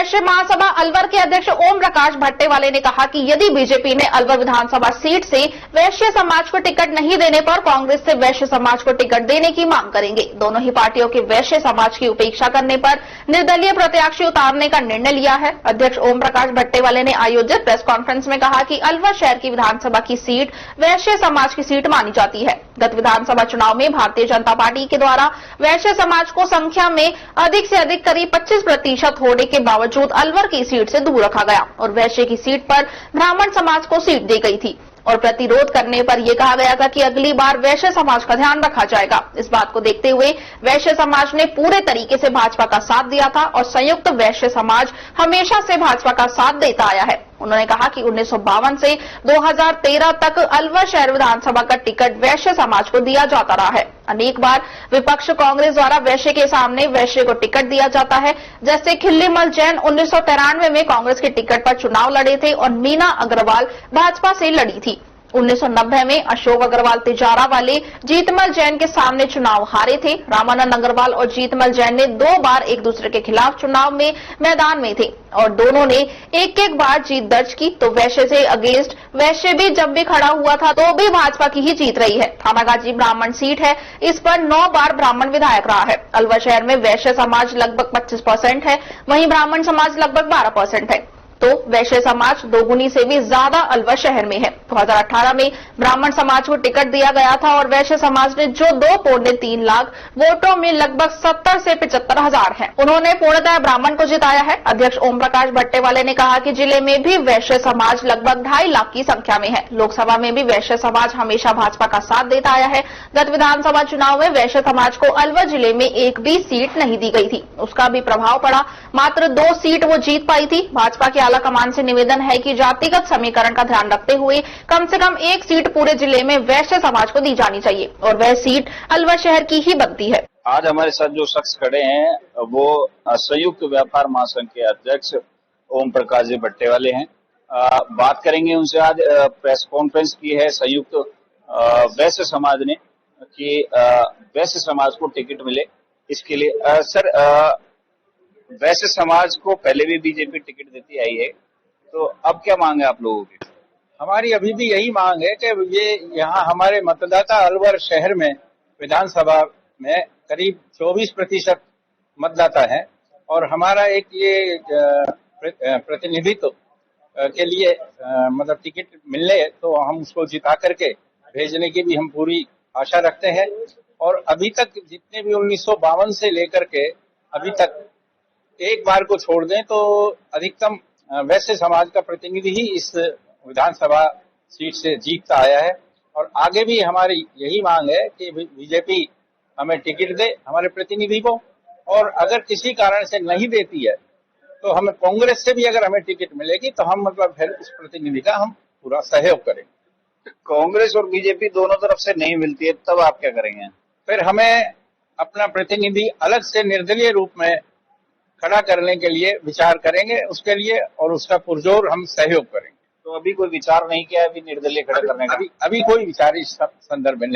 वैश्य महासभा अलवर के अध्यक्ष ओम प्रकाश भट्टेवाले ने कहा कि यदि बीजेपी ने अलवर विधानसभा सीट से वैश्य समाज को टिकट नहीं देने पर कांग्रेस से वैश्य समाज को टिकट देने की मांग करेंगे। दोनों ही पार्टियों के वैश्य समाज की उपेक्षा करने पर निर्दलीय प्रत्याशी उतारने का निर्णय लिया है। अध्यक्ष ओम प्रकाश भट्टेवाले ने आयोजित प्रेस कॉन्फ्रेंस में कहा कि अलवर शहर की विधानसभा की सीट वैश्य समाज की सीट मानी जाती है। गत विधानसभा चुनाव में भारतीय जनता पार्टी के द्वारा वैश्य समाज को संख्या में अधिक से अधिक करीब 25% होने के बावजूद अलवर की सीट से दूर रखा गया और वैश्य की सीट पर ब्राह्मण समाज को सीट दी गई थी और प्रतिरोध करने पर यह कहा गया था कि अगली बार वैश्य समाज का ध्यान रखा जाएगा। इस बात को देखते हुए वैश्य समाज ने पूरे तरीके से भाजपा का साथ दिया था और संयुक्त वैश्य समाज हमेशा से भाजपा का साथ देता आया है। उन्होंने कहा कि 1952 से 2013 तक अलवर शहर विधानसभा का टिकट वैश्य समाज को दिया जाता रहा है। अनेक बार विपक्ष कांग्रेस द्वारा वैश्य के सामने वैश्य को टिकट दिया जाता है, जैसे खिल्लीमल जैन 1993 में कांग्रेस के टिकट पर चुनाव लड़े थे और मीना अग्रवाल भाजपा से लड़ी थी। 1990 में अशोक अग्रवाल तिजारा वाले जीतमल जैन के सामने चुनाव हारे थे। रामानंद अग्रवाल और जीतमल जैन ने 2 बार एक दूसरे के खिलाफ चुनाव में मैदान में थे और दोनों ने एक बार जीत दर्ज की। तो वैश्य से अगेंस्ट वैश्य भी जब भी खड़ा हुआ था तो भी भाजपा की ही जीत रही है। थानागाजी ब्राह्मण सीट है, इस पर 9 बार ब्राह्मण विधायक रहा है। अलवर शहर में वैश्य समाज लगभग 25% है, वहीं ब्राह्मण समाज लगभग 12% है। तो वैश्य समाज दोगुनी से भी ज्यादा अलवर शहर में है। 2018 में ब्राह्मण समाज को टिकट दिया गया था और वैश्य समाज ने जो 2.3 लाख वोटों में लगभग 70 से 75 हजार है, उन्होंने पूर्णतः ब्राह्मण को जिताया है। अध्यक्ष ओम प्रकाश भट्टेवाले ने कहा कि जिले में भी वैश्य समाज लगभग 2.5 लाख की संख्या में है। लोकसभा में भी वैश्य समाज हमेशा भाजपा का साथ देता आया है। गत विधानसभा चुनाव में वैश्य समाज को अलवर जिले में एक भी सीट नहीं दी गई थी, उसका भी प्रभाव पड़ा। मात्र 2 सीट वो जीत पाई थी। भाजपा के आला कमान से निवेदन है कि जातिगत समीकरण का ध्यान रखते हुए कम से कम 1 सीट पूरे जिले में वैश्य समाज को दी जानी चाहिए और वह सीट अलवर शहर की ही बनती है। आज हमारे साथ जो शख्स खड़े हैं वो संयुक्त व्यापार महासंघ के अध्यक्ष ओम प्रकाश जी भट्टेवाले हैं। बात करेंगे उनसे। आज प्रेस कॉन्फ्रेंस की है संयुक्त वैश्य समाज ने कि वैश्य समाज को टिकट मिले, इसके लिए सर वैश्य समाज को पहले भी बीजेपी टिकट देती आई है, तो अब क्या मांग है आप लोगों की? हमारी अभी भी यही मांग है कि ये यहाँ हमारे मतदाता अलवर शहर में विधानसभा में करीब 24% मतदाता है और हमारा एक ये प्रतिनिधित्व के लिए मतलब टिकट मिलने तो हम उसको जिता करके भेजने की भी हम पूरी आशा रखते हैं। और अभी तक जितने भी 1952 से लेकर के अभी तक एक बार को छोड़ दें तो अधिकतम वैश्य समाज का प्रतिनिधि ही इस विधानसभा सीट से जीतता आया है और आगे भी हमारी यही मांग है कि बीजेपी हमें टिकट दे हमारे प्रतिनिधि को, और अगर किसी कारण से नहीं देती है तो हमें कांग्रेस से भी अगर हमें टिकट मिलेगी तो हम मतलब फिर उस प्रतिनिधि का हम पूरा सहयोग करेंगे। कांग्रेस और बीजेपी दोनों तरफ से नहीं मिलती है, तब आप क्या करेंगे? फिर हमें अपना प्रतिनिधि अलग से निर्दलीय रूप में खड़ा करने के लिए विचार करेंगे उसके लिए, और उसका पुरजोर हम सहयोग करेंगे। तो अभी कोई विचार नहीं किया अभी निर्दलीय खड़ा करने का? अभी कोई विचार इस संदर्भ में नहीं।